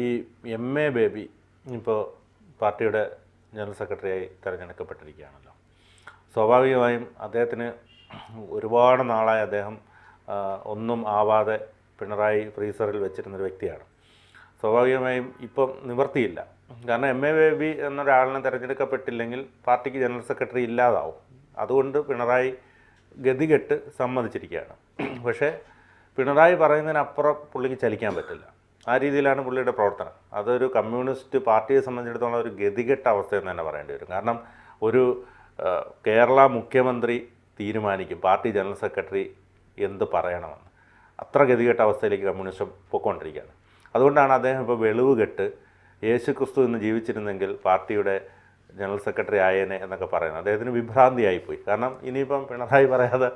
ഈ MA. Baby ഇപ്പോൾ പാർട്ടിയുടെ ജനറൽ സെക്രട്ടറിയായി തിരഞ്ഞെടുക്കപ്പെട്ടിരിക്കുകയാണല്ലോ. സ്വാഭാവികമായും അദ്ദേഹത്തിന് ഒരുപാട് നാളായി അദ്ദേഹം ഒന്നും ആവാതെ പിണറായി ഫ്രീസറിൽ വെച്ചിരുന്നൊരു വ്യക്തിയാണ്. സ്വാഭാവികമായും ഇപ്പം നിവർത്തിയില്ല. കാരണം എം.എ. ബേബി എന്നൊരാളിനെ തിരഞ്ഞെടുക്കപ്പെട്ടില്ലെങ്കിൽ പാർട്ടിക്ക് ജനറൽ സെക്രട്ടറി ഇല്ലാതാവും. അതുകൊണ്ട് പിണറായി ഗതികെട്ട് സമ്മതിച്ചിരിക്കുകയാണ്. പക്ഷേ പിണറായി പറയുന്നതിനപ്പുറം പുള്ളിക്ക് ചലിക്കാൻ പറ്റില്ല. ആ രീതിയിലാണ് പുള്ളിയുടെ പ്രവർത്തനം. അതൊരു കമ്മ്യൂണിസ്റ്റ് പാർട്ടിയെ സംബന്ധിച്ചിടത്തോളം ഒരു ഗതികെട്ട അവസ്ഥയെന്ന് തന്നെ പറയേണ്ടി വരും. കാരണം ഒരു കേരള മുഖ്യമന്ത്രി തീരുമാനിക്കും പാർട്ടി ജനറൽ സെക്രട്ടറി എന്ത് പറയണമെന്ന്. അത്ര ഗതികെട്ട അവസ്ഥയിലേക്ക് കമ്മ്യൂണിസം പൊയ്ക്കൊണ്ടിരിക്കുകയാണ്. അതുകൊണ്ടാണ് അദ്ദേഹം ഇപ്പോൾ വെളിവ് കെട്ട് യേശുക്രിസ്തു ഇന്ന് ജീവിച്ചിരുന്നെങ്കിൽ പാർട്ടിയുടെ ജനറൽ സെക്രട്ടറി ആയേനെ എന്നൊക്കെ പറയുന്നത് അദ്ദേഹത്തിന് വിഭ്രാന്തിയായിപ്പോയി. കാരണം ഇനിയിപ്പം പിണറായി പറയാതെ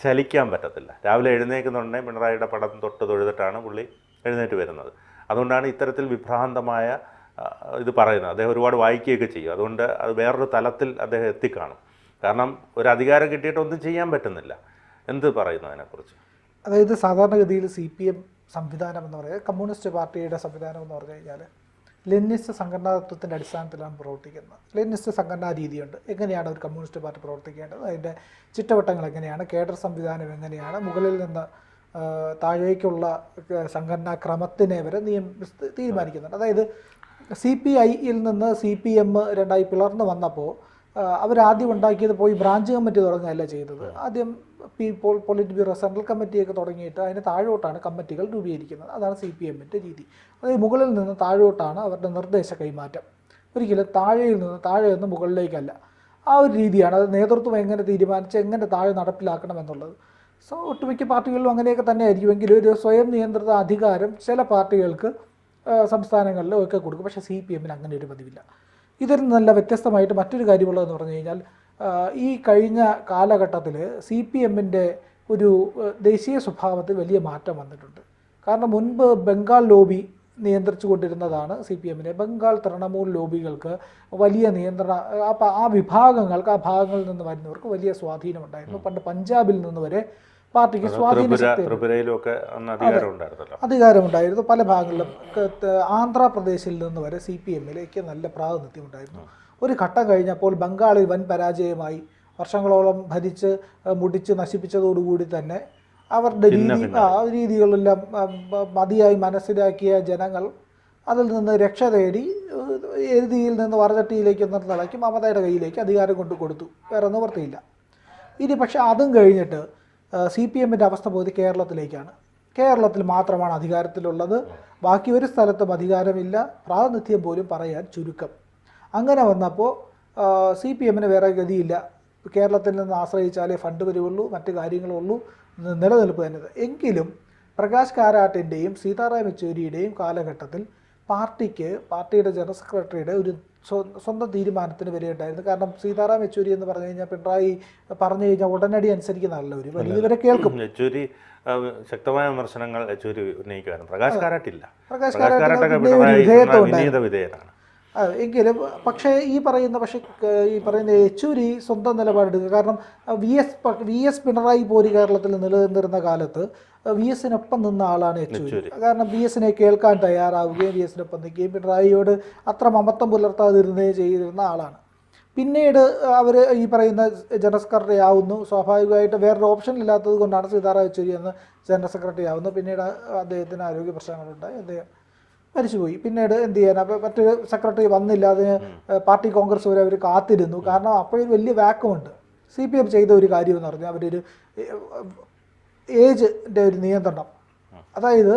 ചലിക്കാൻ പറ്റത്തില്ല. രാവിലെ എഴുന്നേൽക്കുന്നുണ്ടെങ്കിൽ പിണറായിയുടെ പടം തൊട്ട് തൊഴുതിട്ടാണ് പുള്ളി എഴുന്നേറ്റ് വരുന്നത്. അതുകൊണ്ടാണ് ഇത്തരത്തിൽ വിഭ്രാന്തമായ ഇത് പറയുന്നത്. അദ്ദേഹം ഒരുപാട് വായിക്കുകയൊക്കെ ചെയ്യും. അതുകൊണ്ട് അത് വേറൊരു തലത്തിൽ അദ്ദേഹം എത്തിക്കാണും. കാരണം ഒരു അധികാരം കിട്ടിയിട്ടൊന്നും ചെയ്യാൻ പറ്റുന്നില്ല. എന്ത് പറയുന്നു അതിനെക്കുറിച്ച്? അതായത് സാധാരണഗതിയിൽ CPM സംവിധാനം എന്ന് പറയുന്നത്, കമ്മ്യൂണിസ്റ്റ് പാർട്ടിയുടെ സംവിധാനം എന്ന് പറഞ്ഞു കഴിഞ്ഞാൽ ലെനിനിസ്റ്റ് സംഘടനാ തത്വത്തിൻ്റെ അടിസ്ഥാനത്തിലാണ് പ്രവർത്തിക്കുന്നത്. ലെനിനിസ്റ്റ് സംഘടനാ രീതിയുണ്ട്. എങ്ങനെയാണ് ഒരു കമ്മ്യൂണിസ്റ്റ് പാർട്ടി പ്രവർത്തിക്കേണ്ടത്, അതിൻ്റെ ചിട്ടവട്ടങ്ങൾ എങ്ങനെയാണ്, കേഡർ സംവിധാനം എങ്ങനെയാണ്, മുകളിൽ നിന്ന് താഴേക്കുള്ള സംഘടനാ ക്രമത്തിനെ വരെ തീരുമാനിക്കുന്നുണ്ട്. അതായത് CPIയിൽ നിന്ന് CPM രണ്ടായി പിളർന്നു വന്നപ്പോൾ അവരാദ്യം ഉണ്ടാക്കിയത് പോയി ബ്രാഞ്ച് കമ്മിറ്റി തുടങ്ങുകയല്ല ചെയ്തത്. ആദ്യം പോളിറ്റ് ബ്യൂറോ സെൻട്രൽ കമ്മിറ്റിയൊക്കെ തുടങ്ങിയിട്ട് അതിന് താഴോട്ടാണ് കമ്മിറ്റികൾ രൂപീകരിക്കുന്നത്. അതാണ് CPMൻ്റെ രീതി. അതായത് മുകളിൽ നിന്ന് താഴോട്ടാണ് അവരുടെ നിർദ്ദേശ കൈമാറ്റം. ഒരിക്കലും താഴെ നിന്ന് മുകളിലേക്കല്ല. ആ ഒരു രീതിയാണ്. അത് നേതൃത്വം എങ്ങനെ തീരുമാനിച്ച് എങ്ങനെ താഴെ നടപ്പിലാക്കണം എന്നുള്ളത്. ഒട്ടുമിക്ക പാർട്ടികളിലും അങ്ങനെയൊക്കെ തന്നെ ആയിരിക്കുമെങ്കിലും ഒരു സ്വയം നിയന്ത്രിത അധികാരം ചില പാർട്ടികൾക്ക് സംസ്ഥാനങ്ങളിലും ഒക്കെ കൊടുക്കും. പക്ഷേ CPMന് അങ്ങനെ ഒരു പതിവില്ല. ഇതിൽ നല്ല വ്യത്യസ്തമായിട്ട് മറ്റൊരു കാര്യമുള്ളതെന്ന് പറഞ്ഞു കഴിഞ്ഞാൽ ഈ കഴിഞ്ഞ കാലഘട്ടത്തിൽ CPMൻ്റെ ഒരു ദേശീയ സ്വഭാവത്തിൽ വലിയ മാറ്റം വന്നിട്ടുണ്ട്. കാരണം മുൻപ് ബംഗാൾ ലോബി നിയന്ത്രിച്ചു കൊണ്ടിരുന്നതാണ് CPMനെ. ബംഗാൾ തൃണമൂൽ ലോബികൾക്ക് വലിയ ആ വിഭാഗങ്ങൾക്ക്, ആ ഭാഗങ്ങളിൽ നിന്ന് വരുന്നവർക്ക് വലിയ സ്വാധീനമുണ്ടായിരുന്നു. പണ്ട് പഞ്ചാബിൽ നിന്ന് വരെ പാർട്ടിക്ക് അധികാരമുണ്ടായിരുന്നു. പല ഭാഗങ്ങളിലും ആന്ധ്രാപ്രദേശിൽ നിന്ന് വരെ CPMലേക്ക് നല്ല പ്രാതിനിധ്യം ഉണ്ടായിരുന്നു. ഒരു ഘട്ടം കഴിഞ്ഞപ്പോൾ ബംഗാളിൽ വൻ പരാജയമായി. വർഷങ്ങളോളം ഭരിച്ച് മുടിച്ച് നശിപ്പിച്ചതോടുകൂടി തന്നെ അവരുടെ രീതികളെല്ലാം മതിയായി മനസ്സിലാക്കിയ ജനങ്ങൾ അതിൽ നിന്ന് രക്ഷ തേടി എരുതിയിൽ നിന്ന് വറചട്ടിയിലേക്ക് നിർത്തിളക്കി മമതയുടെ കയ്യിലേക്ക് അധികാരം കൊണ്ട് കൊടുത്തു. വേറെ നിവൃത്തിയില്ല. ഇനി പക്ഷേ അതും കഴിഞ്ഞിട്ട് CPMൻ്റെ അവസ്ഥ പോയത് കേരളത്തിലേക്കാണ്. കേരളത്തിൽ മാത്രമാണ് അധികാരത്തിലുള്ളത്. ബാക്കി ഒരു സ്ഥലത്തും അധികാരമില്ല. പ്രാതിനിധ്യം പോലും പറയാൻ ചുരുക്കം. അങ്ങനെ വന്നപ്പോൾ CPMന് വേറെ ഗതിയില്ല. കേരളത്തിൽ നിന്ന് ആശ്രയിച്ചാലേ ഫണ്ട് വരുവുള്ളൂ, മറ്റു കാര്യങ്ങളുള്ളൂ, നിലനിൽപ്പ് തന്നെ. എങ്കിലും പ്രകാശ് കാരാട്ടിൻ്റെയും സീതാറാം യെച്ചൂരിയുടെയും കാലഘട്ടത്തിൽ പാർട്ടിയുടെ ജനറൽ സെക്രട്ടറിയുടെ ഒരു സ്വന്തം തീരുമാനത്തിന് വരികയുണ്ടായിരുന്നു. കാരണം സീതാറാം യെച്ചൂരി എന്ന് പറഞ്ഞു കഴിഞ്ഞാൽ പിണറായി പറഞ്ഞു കഴിഞ്ഞാൽ ഉടനടി അനുസരിക്കുന്നതല്ല, ഒരു വലിയവരെ കേൾക്കും. യെച്ചൂരി ശക്തമായ വിമർശനങ്ങൾ യെച്ചൂരി ഉന്നയിക്കുമായിരുന്നു. പ്രകാശ് കാരാട്ടില്ല. പ്രകാശ് കാരാട്ടിന് വിധേയനാണ്. എങ്കിലും പക്ഷേ ഈ പറയുന്ന യെച്ചൂരി സ്വന്തം നിലപാടെടുക്കുക. കാരണം വി എസ് പിണറായി പോരി കേരളത്തിൽ നിലനിന്നിരുന്ന കാലത്ത് VSനൊപ്പം നിന്ന ആളാണ് യെച്ചൂരി. കാരണം VSനെ കേൾക്കാൻ തയ്യാറാവുകയും VSനൊപ്പം നിൽക്കുകയും പിണറായിയോട് അത്ര മമത്വം പുലർത്താതിരുന്നേ ചെയ്തിരുന്ന ആളാണ്. പിന്നീട് അവർ ഈ പറയുന്ന ജനറൽ സെക്രട്ടറി ആവുന്നു. സ്വാഭാവികമായിട്ട് വേറൊരു ഓപ്ഷൻ ഇല്ലാത്തത് കൊണ്ടാണ് സീതാറാം യെച്ചൂരി എന്ന് ജനറൽ സെക്രട്ടറി ആവുന്നു. പിന്നീട് അദ്ദേഹത്തിന് ആരോഗ്യ പ്രശ്നങ്ങളുണ്ടായി, അദ്ദേഹം മരിച്ചുപോയി. പിന്നീട് എന്ത് ചെയ്യാൻ, മറ്റൊരു സെക്രട്ടറി വന്നില്ല. അതിന് പാർട്ടി കോൺഗ്രസ് വരെ അവർ കാത്തിരുന്നു. കാരണം അപ്പോഴും വലിയ വാക്കുമുണ്ട്. CPM ചെയ്ത ഒരു കാര്യം എന്ന് പറഞ്ഞാൽ അവരൊരു ഏജിൻ്റെ ഒരു നിയന്ത്രണം. അതായത്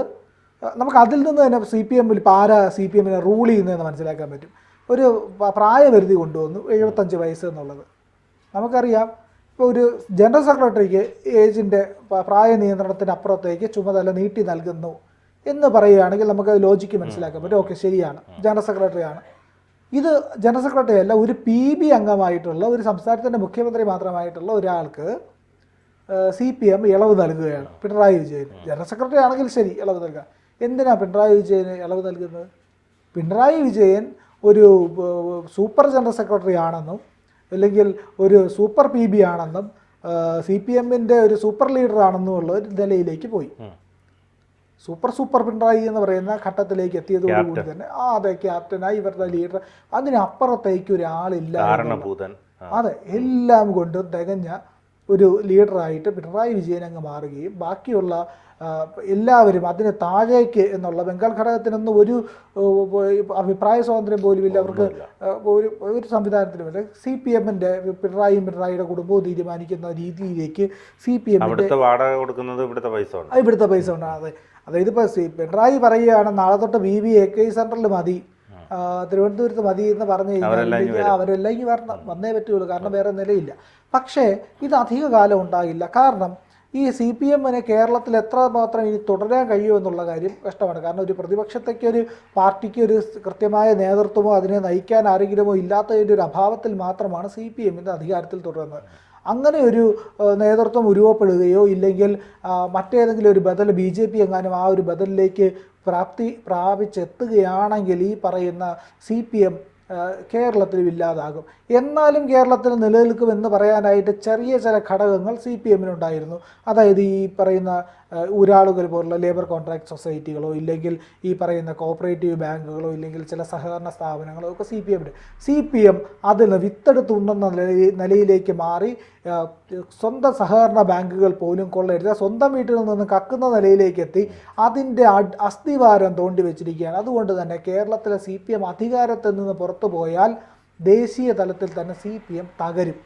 നമുക്ക് അതിൽ നിന്ന് തന്നെ CPMൽ ഇപ്പോൾ ആരാ CPMനെ റൂൾ ചെയ്യുന്നതെന്ന് മനസ്സിലാക്കാൻ പറ്റും. ഒരു പ്രായപരിധി കൊണ്ടുവന്നു, 75 വയസ്സ് എന്നുള്ളത്. നമുക്കറിയാം. ഇപ്പോൾ ഒരു ജനറൽ സെക്രട്ടറിക്ക് ഏജിൻ്റെ പ്രായ നിയന്ത്രണത്തിന് അപ്പുറത്തേക്ക് ചുമതല നീട്ടി നൽകുന്നു എന്ന് പറയുകയാണെങ്കിൽ നമുക്ക് ലോജിക്ക് മനസ്സിലാക്കാൻ പറ്റും. ഓക്കെ, ശരിയാണ്, ജനറൽ സെക്രട്ടറിയാണ്. ഇത് ജനറൽ സെക്രട്ടറി അല്ല, ഒരു PB അംഗമായിട്ടുള്ള ഒരു സംസ്ഥാനത്തിൻ്റെ മുഖ്യമന്ത്രി മാത്രമായിട്ടുള്ള ഒരാൾക്ക് CPM ഇളവ് നൽകുകയാണ്. പിണറായി വിജയൻ ജനറൽ സെക്രട്ടറി ആണെങ്കിൽ ശരി, ഇളവ് നൽകുക. എന്തിനാണ് പിണറായി വിജയന് ഇളവ് നൽകുന്നത്? പിണറായി വിജയൻ ഒരു സൂപ്പർ ജനറൽ സെക്രട്ടറി ആണെന്നും അല്ലെങ്കിൽ ഒരു സൂപ്പർ PB ആണെന്നും CPMൻ്റെ ഒരു സൂപ്പർ ലീഡർ ആണെന്നും ഉള്ള ഒരു നിലയിലേക്ക് പോയി. സൂപ്പർ പിണറായി എന്ന് പറയുന്ന ഘട്ടത്തിലേക്ക് എത്തിയതോടുകൂടി തന്നെ അതെ ക്യാപ്റ്റനായി ഇവരുടെ ലീഡർ, അതിനപ്പുറത്തേക്ക് ഒരാളില്ല. അതെ, എല്ലാം കൊണ്ടും തികഞ്ഞ ഒരു ലീഡറായിട്ട് പിണറായി വിജയൻ അങ്ങ് മാറുകയും ബാക്കിയുള്ള എല്ലാവരും അതിന് താഴേക്ക് എന്നുള്ള ബംഗാൾ ഘടകത്തിനൊന്നും ഒരു അഭിപ്രായ സ്വാതന്ത്ര്യം പോലും ഇല്ല. അവർക്ക് ഒരു സംവിധാനത്തിലുമില്ല. CPM-ന്റെ പിണറായിയുടെ കുടുംബവും തീരുമാനിക്കുന്ന രീതിയിലേക്ക് CPM-ന്റെ ഇവിടുത്തെ പൈസ ഉണ്ടാകുന്നത്. അതായത് ഇപ്പോൾ പിണറായി പറയുകയാണ് നാളെ തൊട്ട് BBAK സെൻട്രൽ മതി, തിരുവനന്തപുരത്ത് മതി എന്ന് പറഞ്ഞു കഴിഞ്ഞാൽ അവരെല്ലാം ഇനി വന്നേ പറ്റുള്ളൂ, കാരണം വേറെ നിലയില്ല. പക്ഷേ ഇത് അധിക കാലം ഉണ്ടാകില്ല. കാരണം ഈ CPM-ന് കേരളത്തിൽ എത്രമാത്രം ഇനി തുടരാൻ കഴിയുമെന്നുള്ള കാര്യം കഷ്ടമാണ്. കാരണം ഒരു പ്രതിപക്ഷത്തേക്ക് ഒരു പാർട്ടിക്ക് ഒരു കൃത്യമായ നേതൃത്വമോ അതിനെ നയിക്കാൻ ആരെങ്കിലുമോ ഇല്ലാത്തതിൻ്റെ ഒരു അഭാവത്തിൽ മാത്രമാണ് CPM-ന്റെ അധികാരത്തിൽ തുടരുന്നത്. അങ്ങനെ ഒരു നേതൃത്വം ഉരുവപ്പെടുകയോ ഇല്ലെങ്കിൽ മറ്റേതെങ്കിലും ഒരു ബദൽ BJP എങ്ങാനും ആ ഒരു ബദലിലേക്ക് പ്രാപിച്ചെത്തുകയാണെങ്കിൽ ഈ പറയുന്ന CPM കേരളത്തിലും ഇല്ലാതാകും. എന്നാലും കേരളത്തിൽ നിലനിൽക്കുമെന്ന് പറയാനായിട്ട് ചെറിയ ചില ഘടകങ്ങൾ CPM-നുണ്ടായിരുന്നു. അതായത് ഈ പറയുന്ന ഊരാളുകൾ പോലുള്ള ലേബർ കോൺട്രാക്ട് സൊസൈറ്റികളോ ഇല്ലെങ്കിൽ ഈ പറയുന്ന കോപ്പറേറ്റീവ് ബാങ്കുകളോ ഇല്ലെങ്കിൽ ചില സഹകരണ സ്ഥാപനങ്ങളോ ഒക്കെ CPM അതിൽ വിത്തെടുത്തുണ്ടെന്ന നിലയിലേക്ക് മാറി സ്വന്തം സഹകരണ ബാങ്കുകൾ പോലും കൊള്ളരുത്, സ്വന്തം വീട്ടിൽ നിന്ന് കക്കുന്ന നിലയിലേക്ക് എത്തി അതിൻ്റെ അസ്ഥിവാരം തോണ്ടി വെച്ചിരിക്കുകയാണ്. അതുകൊണ്ട് തന്നെ കേരളത്തിലെ CPM അധികാരത്തിൽ നിന്ന് പുറത്തു പോയാൽ ദേശീയ തലത്തിൽ തന്നെ CPM തകരും.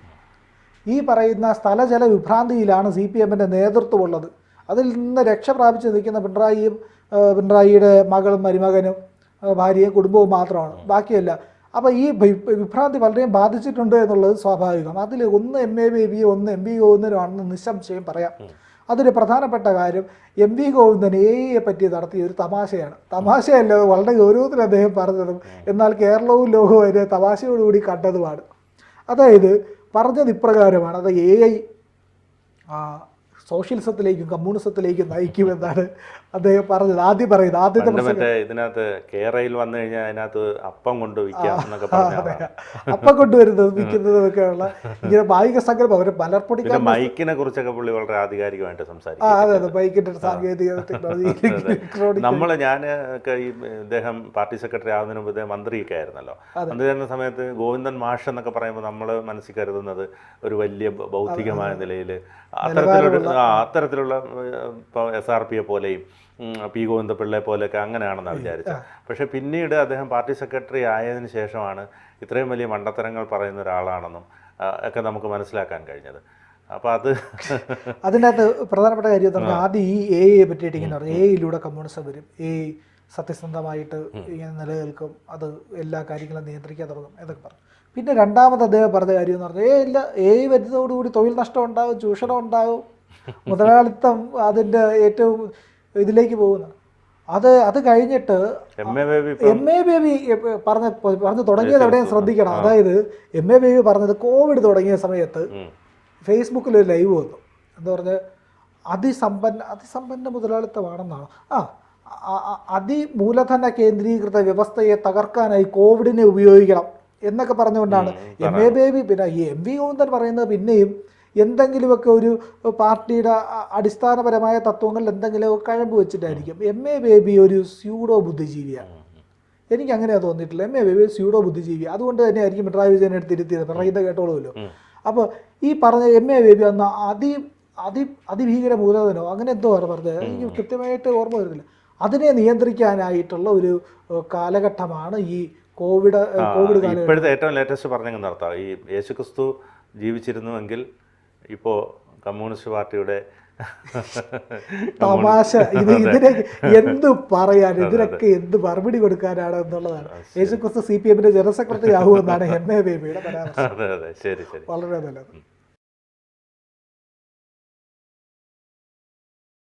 ഈ പറയുന്ന സ്ഥലജല വിഭ്രാന്തിയിലാണ് CPM-ന്റെ നേതൃത്വമുള്ളത്. അതിൽ നിന്ന് രക്ഷ പ്രാപിച്ച് നിൽക്കുന്ന പിണറായിയുടെ മകളും മരുമകനും ഭാര്യയും കുടുംബവും മാത്രമാണ്, ബാക്കിയല്ല. അപ്പോൾ ഈ വിഭ്രാന്തി വളരെയും ബാധിച്ചിട്ടുണ്ട് എന്നുള്ളത് സ്വാഭാവികം. അതിൽ ഒന്ന് MA ബേബിയും ഒന്ന് MV ഗോവിന്ദനുമാണെന്ന് നിസ്സംശയം പറയാം. അതിൽ പ്രധാനപ്പെട്ട കാര്യം MV ഗോവിന്ദൻ AEയെ പറ്റി നടത്തിയ ഒരു തമാശയല്ല, വളരെ ഗൗരവത്തിൽ അദ്ദേഹം പറഞ്ഞതും എന്നാൽ കേരളവും ലോകവും അതിനെ തമാശയോടുകൂടി കണ്ടതുമാണ്. അതായത് പറഞ്ഞത് ഇപ്രകാരമാണ്: അത് AI സോഷ്യലിസത്തിലേക്കും കമ്മ്യൂണിസത്തിലേക്കും നയിക്കുമെന്നാണ് അദ്ദേഹം പറഞ്ഞത്. ആദ്യത്തെ ഇതിനകത്ത് കേരളയിൽ വന്നു കഴിഞ്ഞാൽ അതിനകത്ത് അപ്പം കൊണ്ടുവരുന്നത് വിൽക്കുന്നതും ഒക്കെയുള്ള ഇങ്ങനെ ഭാഗിക സങ്കല്പം. അവർ മലർപ്പൊടിക്കാൻ മൈക്കിനെ കുറിച്ചൊക്കെ പുള്ളി വളരെ ആധികാരികമായിട്ട് സംസാരിക്കും. അതെ, മൈക്കിന്റെ സാങ്കേതിക ഞാൻ ഈ ഇദ്ദേഹം പാർട്ടി സെക്രട്ടറി ആവുന്നതിന് മുമ്പ് ഇദ്ദേഹം മന്ത്രിയൊക്കെ ആയിരുന്നല്ലോ. മന്ത്രി ആയിരുന്ന സമയത്ത് ഗോവിന്ദൻ മാഷ് എന്നൊക്കെ പറയുമ്പോൾ നമ്മൾ മനസ്സിൽ കരുതുന്നത് ഒരു വലിയ ബൗദ്ധികമായ നിലയിൽ അത്തരത്തിലുള്ള ഇപ്പോൾ SRPയെ പോലെയും P. ഗോവിന്ദപിള്ളയെ പോലെയൊക്കെ അങ്ങനെയാണെന്നാണ് വിചാരിച്ചത്. പക്ഷേ പിന്നീട് അദ്ദേഹം പാർട്ടി സെക്രട്ടറി ആയതിനു ശേഷമാണ് ഇത്രയും വലിയ മണ്ടത്തരങ്ങൾ പറയുന്ന ഒരാളാണെന്നും ഒക്കെ നമുക്ക് മനസ്സിലാക്കാൻ കഴിഞ്ഞത്. അപ്പോൾ അതിനകത്ത് പ്രധാനപ്പെട്ട കാര്യം എന്ന് പറഞ്ഞാൽ ആദ്യം ഈ AEയെ പറ്റിയിട്ട് ഇങ്ങനെ പറഞ്ഞു, AEയിലൂടെ കമ്മ്യൂണിസം വരും, സത്യസന്ധമായിട്ട് ഇങ്ങനെ നിലനിൽക്കും, അത് എല്ലാ കാര്യങ്ങളും നിയന്ത്രിക്കാൻ തുടങ്ങും എന്നൊക്കെ പറഞ്ഞു. പിന്നെ രണ്ടാമത് അദ്ദേഹം പറഞ്ഞ കാര്യം എന്ന് പറഞ്ഞാൽ AI വരുന്നതോടുകൂടി തൊഴിൽ നഷ്ടം ഉണ്ടാകും, ചൂഷണം ഉണ്ടാകും, മുതലാളിത്തം അതിൻ്റെ ഏറ്റവും ഇതിലേക്ക് പോകുന്നു. അത് കഴിഞ്ഞിട്ട് MA ബേബി പറഞ്ഞു തുടങ്ങിയത് എവിടെയും ശ്രദ്ധിക്കണം. അതായത് MA ബേബി പറഞ്ഞത് കോവിഡ് തുടങ്ങിയ സമയത്ത് ഫേസ്ബുക്കിൽ ഒരു ലൈവ് വന്നു. എന്താ പറഞ്ഞത്, അതിസമ്പന്ന മുതലാളിത്തമാണെന്നാണ്. അതിമൂലധന കേന്ദ്രീകൃത വ്യവസ്ഥയെ തകർക്കാനായി കോവിഡിനെ ഉപയോഗിക്കണം എന്നൊക്കെ പറഞ്ഞുകൊണ്ടാണ് MA ബേബി. പിന്നെ ഈ MV ഗോവിന്ദൻ പറയുന്നത് പിന്നെയും എന്തെങ്കിലുമൊക്കെ ഒരു പാർട്ടിയുടെ അടിസ്ഥാനപരമായ തത്വങ്ങളിൽ എന്തെങ്കിലുമൊക്കെ കഴമ്പ് വെച്ചിട്ടായിരിക്കും. MA ബേബി ഒരു സ്യൂഡോ ബുദ്ധിജീവിയാണ്. എനിക്ക് അങ്ങനെയാണ് തോന്നിയിട്ടില്ല. MA ബേബി സ്യൂഡോ ബുദ്ധിജീവി. അതുകൊണ്ട് തന്നെ ആയിരിക്കും പിണറായി വിജയനെ എടുത്തിരുത്തിയത്. പിണറായിത്തെ കേട്ടോളുമല്ലോ. അപ്പോൾ ഈ പറഞ്ഞ MA ബേബി അന്ന് അതിഭീകര മൂലധനോ അങ്ങനെ എന്തോ ആണ് പറഞ്ഞത്, എനിക്ക് കൃത്യമായിട്ട് ഓർമ്മ വരുന്നില്ല. അതിനെ നിയന്ത്രിക്കാനായിട്ടുള്ള ഒരു കാലഘട്ടമാണ് ഈ കോവിഡ് കാലഘട്ടം. ഇപ്പോഴത്തെ ഏറ്റവും ലേറ്റസ്റ്റ് പറഞ്ഞെങ്കിൽ നടത്താം, ഈ യേശുക്രിസ്തു ജീവിച്ചിരുന്നുവെങ്കിൽ ഇപ്പോൾ കമ്മ്യൂണിസ്റ്റ് പാർട്ടിയുടെ തമാശ ഇതിനെ എന്ത് പറയാൻ, ഇതിനൊക്കെ എന്ത് മറുപടി കൊടുക്കാനാണ് എന്നുള്ളതാണ്. യേശുക്രിസ്തു CPM-ന്റെ ജനറൽ സെക്രട്ടറി ആകുമെന്നാണ് MA ബേബിയുടെ പരാമർശം. ശരി, വളരെ നല്ലത്.